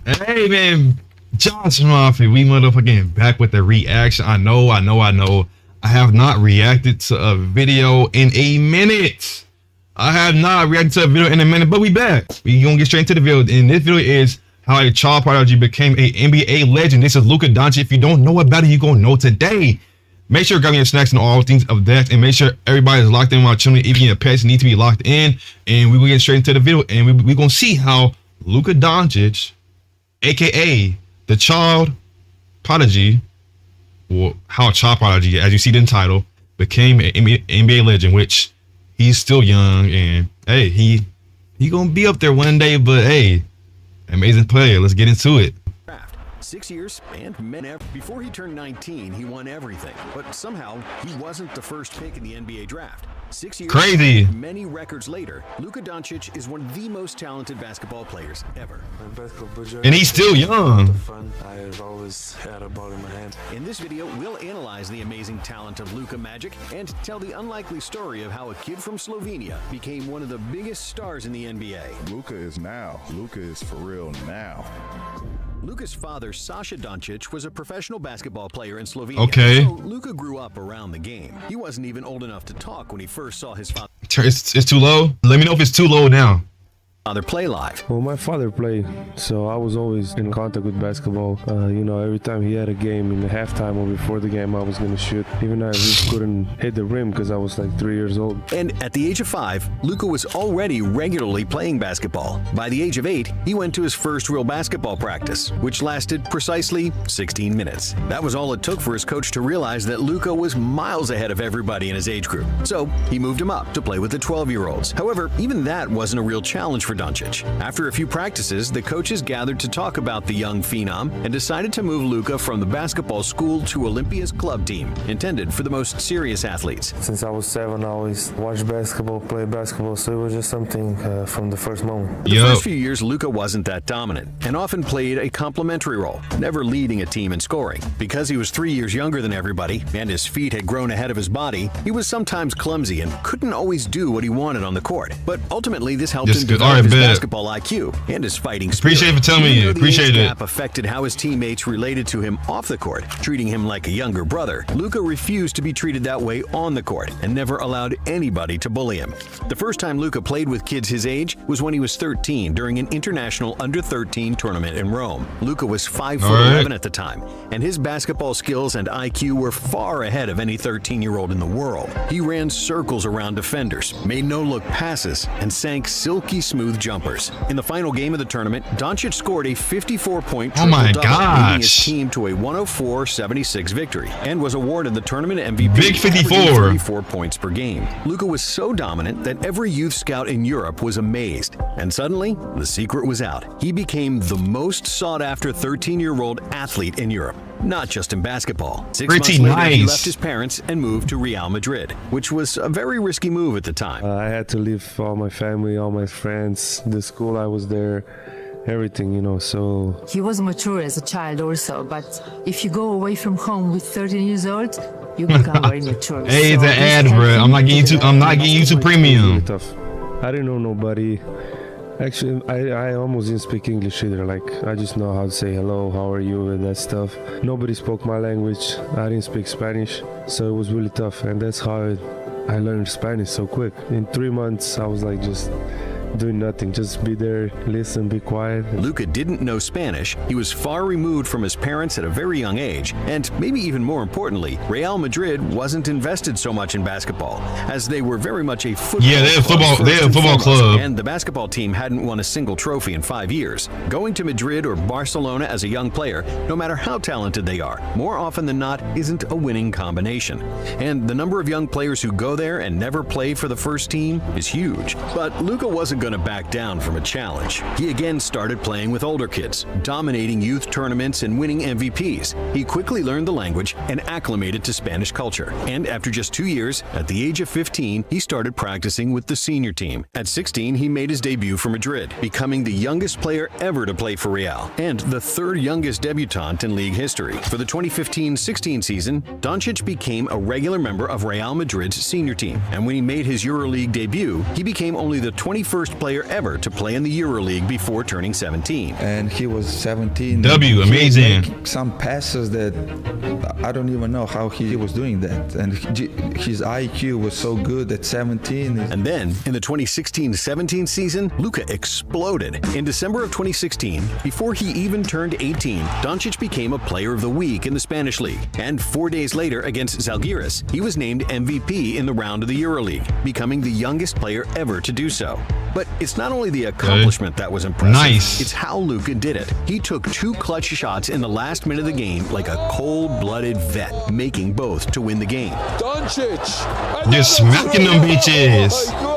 Hey man, Josh Murphy, we motherfucking back with the reaction. I know. I have not reacted to a video in a minute. But we back. We gonna get straight into the video. And this video is how a child prodigy became a NBA legend. This is Luka Doncic. If you don't know about it, you gonna know today. Make sure you're grabbing your snacks and all things of that, and make sure everybody is locked in while chilling. Even your pets need to be locked in. And we will get straight into the video, and we gonna see how Luka Doncic, aka the child prodigy, or how a child prodigy, as you see in the title, became an NBA legend, which he's still young, and hey, he gonna be up there one day, but hey, amazing player. Let's get into it. 6 years and men. Before he turned 19, he won everything, but somehow he wasn't the first pick in the NBA draft. 6 years, crazy. Many records later, Luka Doncic is one of the most talented basketball players ever. And he's still young. I've always had a ball in my hand. In this video, we'll analyze the amazing talent of Luka Magic and tell the unlikely story of how a kid from Slovenia became one of the biggest stars in the NBA. Luka is for real now. Luka's father, Sasha Doncic, was a professional basketball player in Slovenia. Okay. So Luka grew up around the game. He wasn't even old enough to talk when he first saw his father. It's too low. Let me know if it's too low now. Play live. Well, my father played, so I was always in contact with basketball. Every time he had a game in the halftime or before the game, I was going to shoot. Even I just couldn't hit the rim because I was like 3 years old. And at the age of 5, Luka was already regularly playing basketball. By the age of 8, he went to his first real basketball practice, which lasted precisely 16 minutes. That was all it took for his coach to realize that Luka was miles ahead of everybody in his age group. So he moved him up to play with the 12-year-olds. However, even that wasn't a real challenge for Doncic. After a few practices, the coaches gathered to talk about the young phenom and decided to move Luka from the basketball school to Olympia's club team, intended for the most serious athletes. Since I was 7, I always watched basketball, played basketball, so it was just something from the first moment. The first few years, Luka wasn't that dominant and often played a complementary role, never leading a team in scoring. Because he was 3 years younger than everybody and his feet had grown ahead of his body, he was sometimes clumsy and couldn't always do what he wanted on the court. But ultimately, this helped him develop his basketball IQ and his fighting spirit. Appreciate it for telling me. Appreciate it. Gap affected how his teammates related to him off the court, treating him like a younger brother. Luka refused to be treated that way on the court and never allowed anybody to bully him. The first time Luka played with kids his age was when he was 13 during an international under-13 tournament in Rome. Luka was 5'11" at the time, and his basketball skills and IQ were far ahead of any 13-year-old in the world. He ran circles around defenders, made no-look passes, and sank silky smooth jumpers. In the final game of the tournament, Doncic scored a 54-point triple-double, leading his team to a 104-76 victory, and was awarded the tournament MVP. Big 54. 34 points per game. Luka was so dominant that every youth scout in Europe was amazed. And suddenly, the secret was out. He became the most sought-after 13-year-old athlete in Europe. Not just in basketball. 6 months later, he left his parents and moved to Real Madrid, which was a very risky move at the time. I had to leave all my family, all my friends, the school I was there, everything, so... He was mature as a child also, but if you go away from home with 13 years old, you become very mature. Hey, it's an ad, bro. I'm not getting you to premium. Really tough. I didn't know nobody. Actually, I almost didn't speak English either. Like, I just know how to say hello, how are you, and that stuff. Nobody spoke my language. I didn't speak Spanish, so it was really tough. And that's how I learned Spanish so quick. In 3 months, I was like just doing nothing, just be there, listen, be quiet. Luka didn't know Spanish. He was far removed from his parents at a very young age, and maybe even more importantly, Real Madrid wasn't invested so much in basketball, as they were very much a football club. They're a football club, and the basketball team hadn't won a single trophy in 5 years. Going to Madrid or Barcelona as a young player, no matter how talented they are, more often than not isn't a winning combination. And the number of young players who go there and never play for the first team is huge. But Luka wasn't going to back down from a challenge. He again started playing with older kids, dominating youth tournaments and winning MVPs. He quickly learned the language and acclimated to Spanish culture. And after just 2 years, at the age of 15, he started practicing with the senior team. At 16, he made his debut for Madrid, becoming the youngest player ever to play for Real, and the third youngest debutant in league history. For the 2015-16 season, Doncic became a regular member of Real Madrid's senior team. And when he made his EuroLeague debut, he became only the 21st first player ever to play in the EuroLeague before turning 17. And he was 17. W, amazing. He was some passes that I don't even know how he was doing that. And his IQ was so good at 17. And then, in the 2016-17 season, Luka exploded. In December of 2016, before he even turned 18, Doncic became a Player of the Week in the Spanish League. And 4 days later, against Zalgiris, he was named MVP in the round of the EuroLeague, becoming the youngest player ever to do so. But it's not only the accomplishment that was impressive, nice. It's how Luka did it. He took 2 clutch shots in the last minute of the game like a cold-blooded vet, making both to win the game. Just smacking them bitches.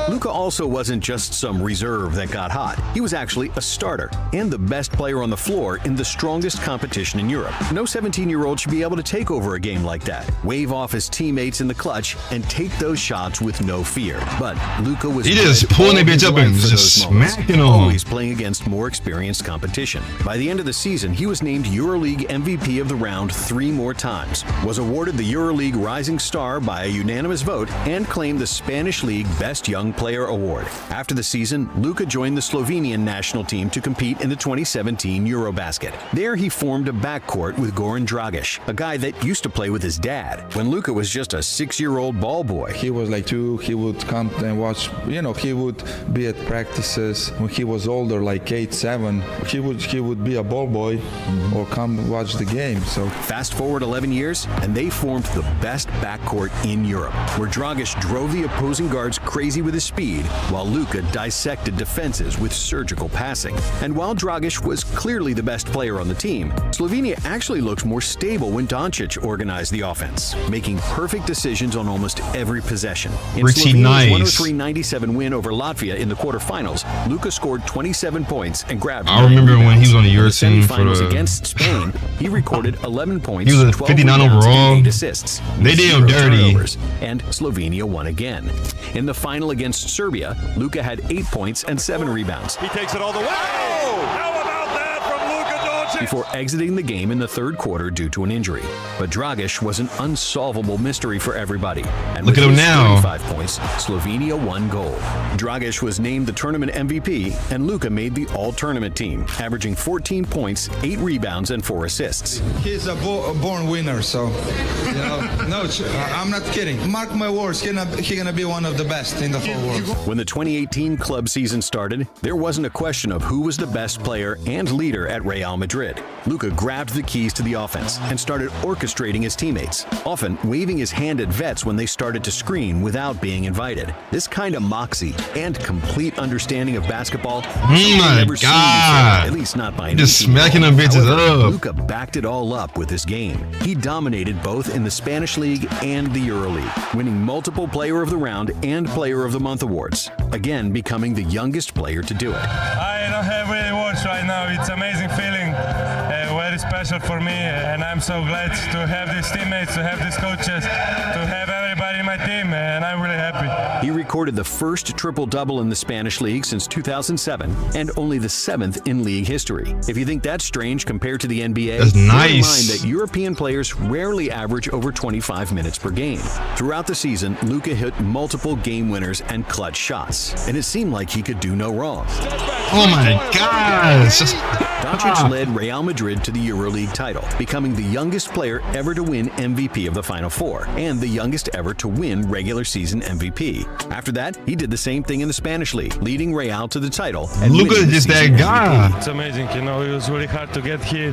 Luka also wasn't just some reserve that got hot. He was actually a starter and the best player on the floor in the strongest competition in Europe. No 17-year-old should be able to take over a game like that, wave off his teammates in the clutch, and take those shots with no fear. But Luka was just pulling the bitch up and just smacking them. Always playing against more experienced competition. By the end of the season, he was named EuroLeague MVP of the round 3 more times, was awarded the EuroLeague Rising Star by a unanimous vote, and claimed the Spanish League Best Young Player Award. After the season, Luka joined the Slovenian national team to compete in the 2017 Eurobasket. There he formed a backcourt with Goran Dragic, a guy that used to play with his dad when Luka was just a 6-year-old ball boy. He was like 2, he would come and watch, he would be at practices. When he was older, like 8, 7, he would be a ball boy or come watch the game. So fast forward 11 years, and they formed the best backcourt in Europe, where Dragic drove the opposing guards crazy with his speed, while Luka dissected defenses with surgical passing. And while Dragic was clearly the best player on the team, Slovenia actually looked more stable when Doncic organized the offense, making perfect decisions on almost every possession. In Slovenia's 103-97 win over Latvia in the quarterfinals, Luka scored 27 points and grabbed. I remember when he was on the Euro team for the against Spain. He recorded 11 points, he was 59 overall. 8 assists. They did him dirty. And Slovenia won again. In the final against Serbia, Luka had 8 points and 7 rebounds. He takes it all the way. How about that from Luka Doncic? Before exiting the game in the third quarter due to an injury. But Dragic was an unsolvable mystery for everybody. And look at him now. 35 points, Slovenia won gold. Dragic was named the tournament MVP, and Luka made the all-tournament team, averaging 14 points, 8 rebounds, and 4 assists. He's a born winner, so no, I'm not kidding. Mark my words, he's gonna be one of the best in the whole world. When the 2018 club season started, there wasn't a question of who was the best player and leader at Real Madrid. Luka grabbed the keys to the offense and started orchestrating his teammates, often waving his hand at vets when they started to screen without being invited. This kind of moxie and complete understanding of basketball, my God, at least not by just smacking them bitches up. Luka backed it all up with his game. He dominated both in the Spanish League and the EuroLeague, winning multiple Player of the Round and Player of the Month awards, again becoming the youngest player to do it. I don't have really words right now. It's an amazing feeling, very special for me, and I'm so glad to have these teammates, to have these coaches, to have everybody in my team, and I'm really happy. He recorded the first triple-double in the Spanish League since 2007, and only the 7th in league history. If you think that's strange compared to the NBA, that's nice. Keep in mind that European players rarely average over 25 minutes per game. Throughout the season, Luka hit multiple game winners and clutch shots, and it seemed like he could do no wrong. Oh my gosh! Doncic led Real Madrid to the EuroLeague title, becoming the youngest player ever to win MVP of the Final Four, and the youngest ever to win regular season MVP. After that, he did the same thing in the Spanish League, leading Real to the title. Luka is just that guy. It's amazing, it was really hard to get here.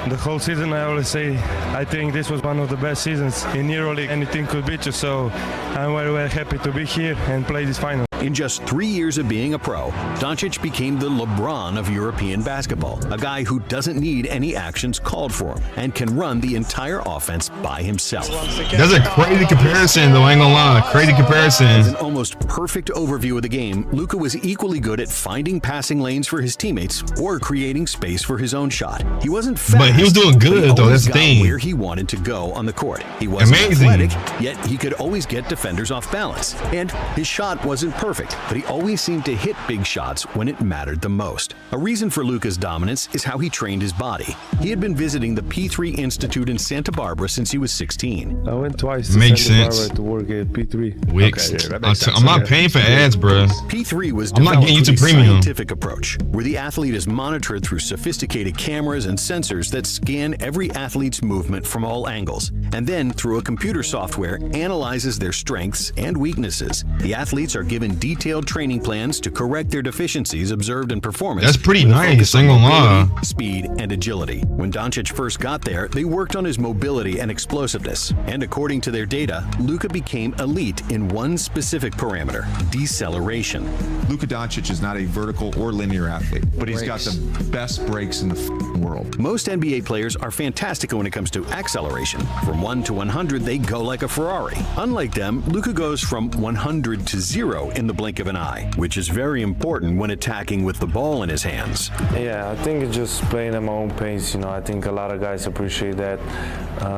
The whole season, I always say, I think this was one of the best seasons in EuroLeague. Anything could beat you, so I'm very, very happy to be here and play this final. In just 3 years of being a pro, Doncic became the LeBron of European basketball, a guy who doesn't need any actions called for him and can run the entire offense by himself. That's a crazy comparison, though. I ain't gonna lie, crazy comparison. As an almost perfect overview of the game, Luka was equally good at finding passing lanes for his teammates or creating space for his own shot. He wasn't fast, but he was doing good, though. That's the thing. Where he wanted to go on the court. He wasn't athletic, yet he could always get defenders off balance, and his shot wasn't perfect. perfect, but he always seemed to hit big shots when it mattered the most. A reason for Luka's dominance is how he trained his body. He had been visiting the P3 Institute in Santa Barbara since he was 16. I went twice to Makes Santa sense. Barbara to work at P3. Wix. Okay, yeah, that makes sense. I'm not paying for ads, bro. P3 was I'm not developed getting with YouTube a Premium. scientific approach, where the athlete is monitored through sophisticated cameras and sensors that scan every athlete's movement from all angles, and then through a computer software analyzes their strengths and weaknesses. The athletes are given detailed training plans to correct their deficiencies observed in performance. That's pretty with a nice, focus on ain't gonna lie. mobility, speed, and agility. When Doncic first got there, they worked on his mobility and explosiveness, and according to their data, Luka became elite in one specific parameter: deceleration. Luka Doncic is not a vertical or linear athlete, but he's got the best breaks in the world. Most NBA players are fantastic when it comes to acceleration. From 1 to 100, they go like a Ferrari. Unlike them, Luka goes from 100 to 0 in the blink of an eye, which is very important when attacking with the ball in his hands. Yeah, I think it's just playing at my own pace. I think a lot of guys appreciate that.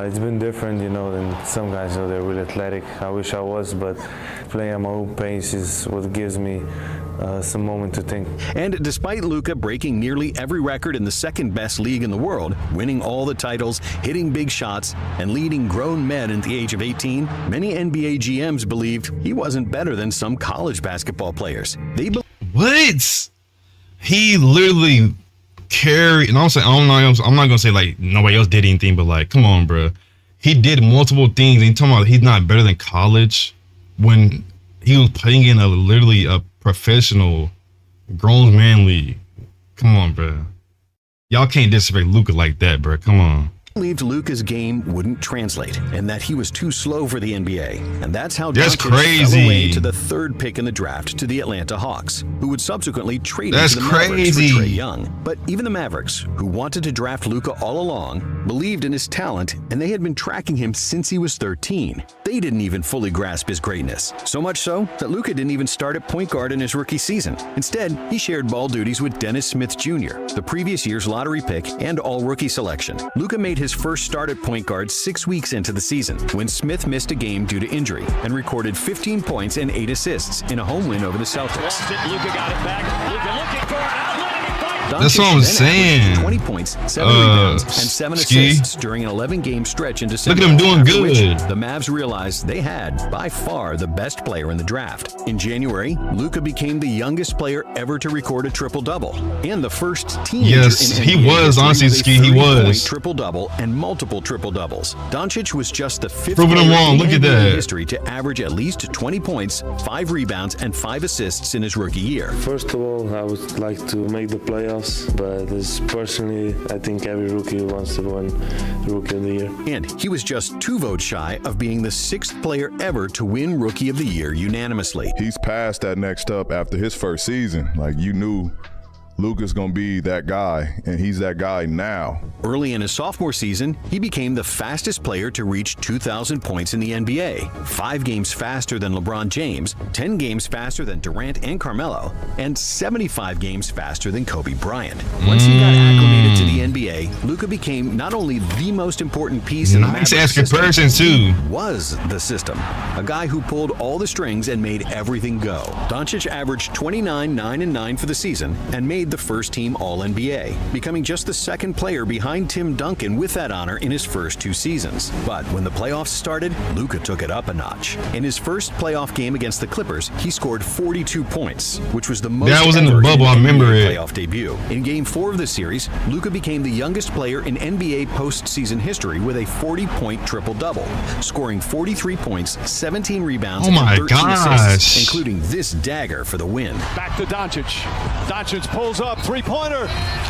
It's been different, than some guys. They're really athletic. I wish I was, but playing at my own pace is what gives me some moment to think. And despite Luka breaking nearly every record in the second best league in the world, winning all the titles, hitting big shots, and leading grown men at the age of 18, many NBA GMs believed he wasn't better than some college basketball players. What? He literally carried, and I'm not gonna say like nobody else did anything, but like, come on, bro. He did multiple things. And you're talking about he's not better than college when he was playing in literally a professional grown man league. Come on, bro. Y'all can't disrespect Luka like that, bro. Come on. Believed Luka's game wouldn't translate and that he was too slow for the NBA. And that's how That's Doncic crazy. fell away to the third pick in the draft to the Atlanta Hawks, who would subsequently trade him That's to the Mavericks crazy. for Trae Young. But even the Mavericks, who wanted to draft Luka all along, believed in his talent, and they had been tracking him since he was 13. They didn't even fully grasp his greatness. So much so that Luka didn't even start at point guard in his rookie season. Instead, he shared ball duties with Dennis Smith Jr., the previous year's lottery pick and all-rookie selection. Luka made his first start at point guard 6 weeks into the season, when Smith missed a game due to injury and recorded 15 points and 8 assists in a home win over the Celtics. Luka got it back. Luka looking for an outlet. That's what I'm saying. 20 points, 7 rebounds, and 7 assists during an 11-game stretch in December. Look at him doing After which, good. the Mavs realized they had, by far, the best player in the draft. In January, Luka became the youngest player ever to record a triple-double, and the first teenager Yes, in he NBA was, history honestly, with a Ski, he 30-point was. triple-double and multiple triple-doubles. Doncic was just the 5th Proving him player wrong. in Look at NBA that. history to average at least 20 points, 5 rebounds, and 5 assists in his rookie year. First of all, I would like to make the playoffs, but personally, I think every rookie wants to win Rookie of the Year. And he was just 2 votes shy of being the 6th player ever to win Rookie of the Year unanimously. He's past that next step after his first season. Like, you knew Luka's gonna be that guy, and he's that guy now. Early in his sophomore season, he became the fastest player to reach 2,000 points in the NBA, 5 games faster than LeBron James, 10 games faster than Durant and Carmelo, and 75 games faster than Kobe Bryant. Once he got acclimated to the NBA, Luka became not only the most important piece in the Nice Mavericks ass comparison, system, too. he was the system. A guy who pulled all the strings and made everything go. Doncic averaged 29, 9, and 9 for the season and made the first-team All-NBA, becoming just the 2nd player behind Tim Duncan with that honor in his first 2 seasons. But when the playoffs started, Luka took it up a notch. In his first playoff game against the Clippers, he scored 42 points, which was the most That was in the ever bubble, an I remember NBA it. playoff debut. In Game 4 of the series, Luka became the youngest player in NBA postseason history with a 40-point triple-double, scoring 43 points, 17 rebounds, Oh my and 13 gosh. assists, including this dagger for the win. Back to Doncic. Doncic pulls up, three-pointer.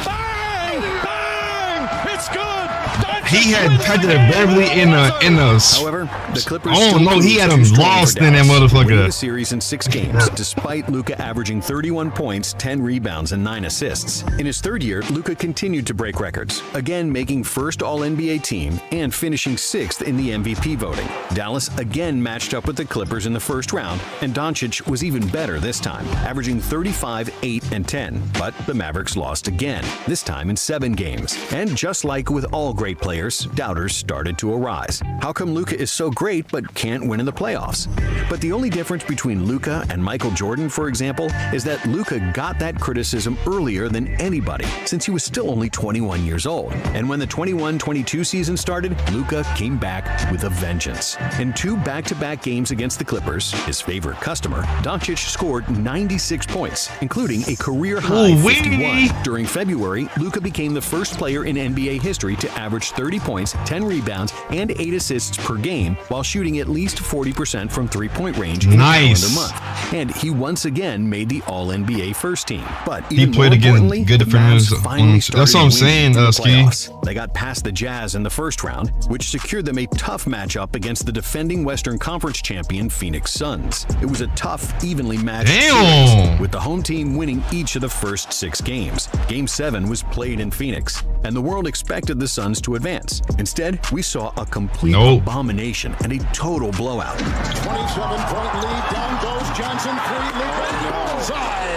Bang! Bang! It's good! Doncic He had wins Patrick the game. Beverly in a However, the Clippers Oh, still no, he proved had too him strong lost for in that Dallas, motherfucker. winning the series in 6 games, despite Luka averaging 31 points, 10 rebounds, and 9 assists. In his 3rd year, Luka continued to break records, again making first All-NBA team and finishing 6th in the MVP voting. Dallas again matched up with the Clippers in the first round, and Doncic was even better this time, averaging 35, 8, and 10. But the Mavericks lost again, this time in 7 games. And just like with all great players, players, doubters started to arise. How come Luka is so great but can't win in the playoffs? But the only difference between Luka and Michael Jordan, for example, is that Luka got that criticism earlier than anybody, since he was still only 21 years old. And when the 21-22 season started, Luka came back with a vengeance. In 2 back-to-back games against the Clippers, his favorite customer, Doncic scored 96 points, including a career-high 51. During February, Luka became the first player in NBA history to average 30 points, 10 rebounds, and 8 assists per game, while shooting at least 40% from three-point range in a calendar month. And he once again made the All-NBA first team. But even more importantly, the Mavs finally started winning in the playoffs. They got past the Jazz in the first round, which secured them a tough matchup against the defending Western Conference champion Phoenix Suns. It was a tough, evenly matched series, with the home team winning each of the first 6 games. Game 7 was played in Phoenix, and the world expected the Suns to advance. Instead, we saw a complete abomination and a total blowout. 27-point lead, down goes Johnson, 3,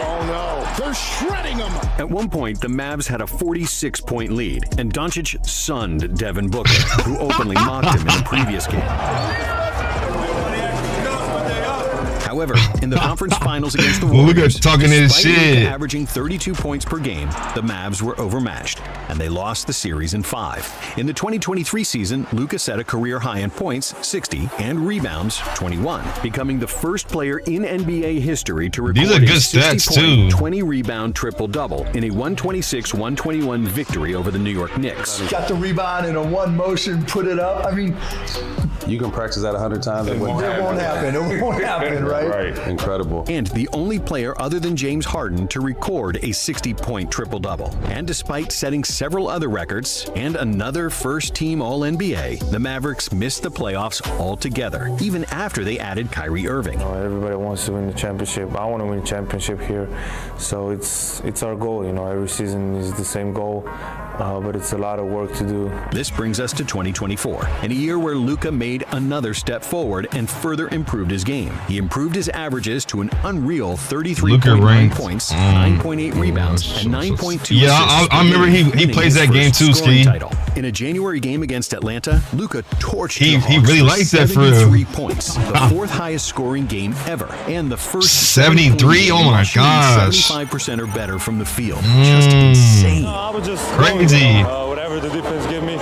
oh no, they're shredding him. At one point, the Mavs had a 46-point lead, and Doncic sunned Devin Booker, who openly mocked him in the previous game. However, in the conference finals against the Warriors, despite averaging 32 points per game, the Mavs were overmatched, and they lost the series in 5. In the 2023 season, Luka set a career high in points, 60, and rebounds, 21, becoming the first player in NBA history to record a 60-point, 20-rebound triple-double in a 126-121 victory over the New York Knicks. Got the rebound in a one motion, put it up. I mean, you can practice that 100 times. It won't happen. It won't happen, right? Right. Incredible. And the only player other than James Harden to record a 60-point triple-double. And despite setting several other records and another first-team All-NBA, the Mavericks missed the playoffs altogether, even after they added Kyrie Irving. Everybody wants to win the championship. I want to win the championship here. So it's our goal. Every season is the same goal. But it's a lot of work to do. This brings us to 2024, in a year where Luka made another step forward and further improved his game. He improved his averages to an unreal 33.9 points, 9.8 rebounds, and 9.2 assists. Yeah, I remember he plays that game too, Ski. In a January game against Atlanta, Luka torched the Hawks. He really likes that for real. 73 points, the 4th highest scoring game ever, and the first 73. Oh my gosh, 75% or better from the field. Just insane. I was just crazy. Whatever the defense give me.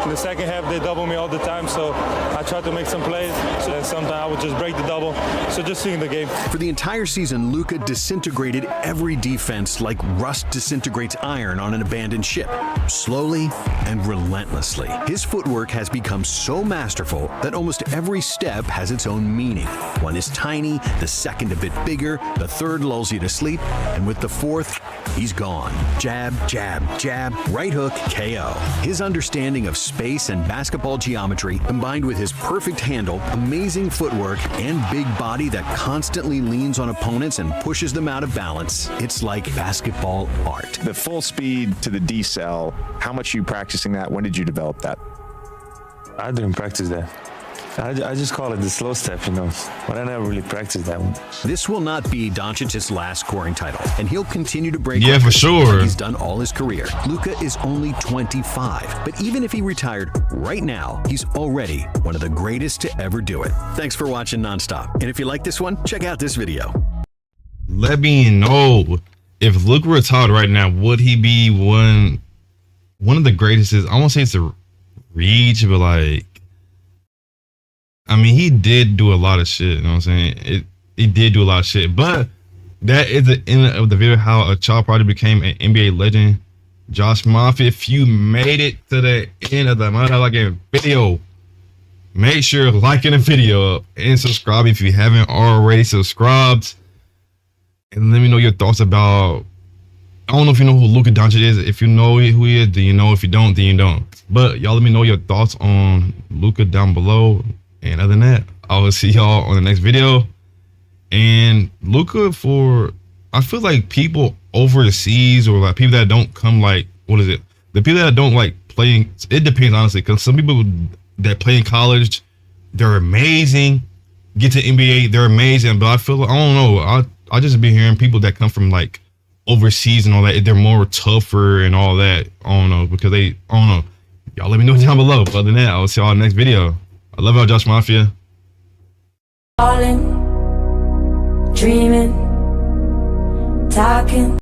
In the second half, they double me all the time, so I tried to make some plays. So then sometimes I would just break the double. So just seeing the game. For the entire season, Luka disintegrated every defense like rust disintegrates iron on an abandoned ship, slowly and relentlessly. His footwork has become so masterful that almost every step has its own meaning. One is tiny, the second a bit bigger, the third lulls you to sleep, and with the fourth, he's gone. Jab, jab, jab, right hook, KO. His understanding of space and basketball geometry, combined with his perfect handle, amazing footwork, and big body that constantly leans on opponents and pushes them out of balance, it's like basketball art. The full speed to the decel, how much are you practicing that? When did you develop that? I didn't practice that. I just call it the slow step, but I never really practiced that one. This will not be Doncic's last scoring title, and he'll continue to break records for sure. Like he's done all his career. Luka is only 25, but even if he retired right now, he's already one of the greatest to ever do it. Thanks for watching Nonstop, and if you like this one, check out this video. Let me know, if Luka retired right now, would he be one of the greatest? I won't say it's a reach, but like, I mean, he did do a lot of shit. You know what I'm saying? He did do a lot of shit. But that is the end of the video, how a child prodigy became an NBA legend. Josh Mafia, if you made it to the end of the motherfucking video, make sure liking the video up and subscribe if you haven't already subscribed. And let me know your thoughts about, I don't know if you know who Luka Doncic is. If you know who he is, then you know. If you don't, then you don't. But y'all let me know your thoughts on Luka down below. And other than that, I will see y'all on the next video. And Luka, I feel like people overseas, or like people that don't come, like, what is it? The people that don't like playing, it depends honestly, because some people that play in college, they're amazing. Get to NBA, they're amazing. But I feel like, I don't know, I just been hearing people that come from like overseas and all that, they're more tougher and all that. I don't know, because I don't know. Y'all let me know down below. But other than that, I'll see y'all in the next video. I love y'all, Josh Mafia. Falling, dreaming, talking.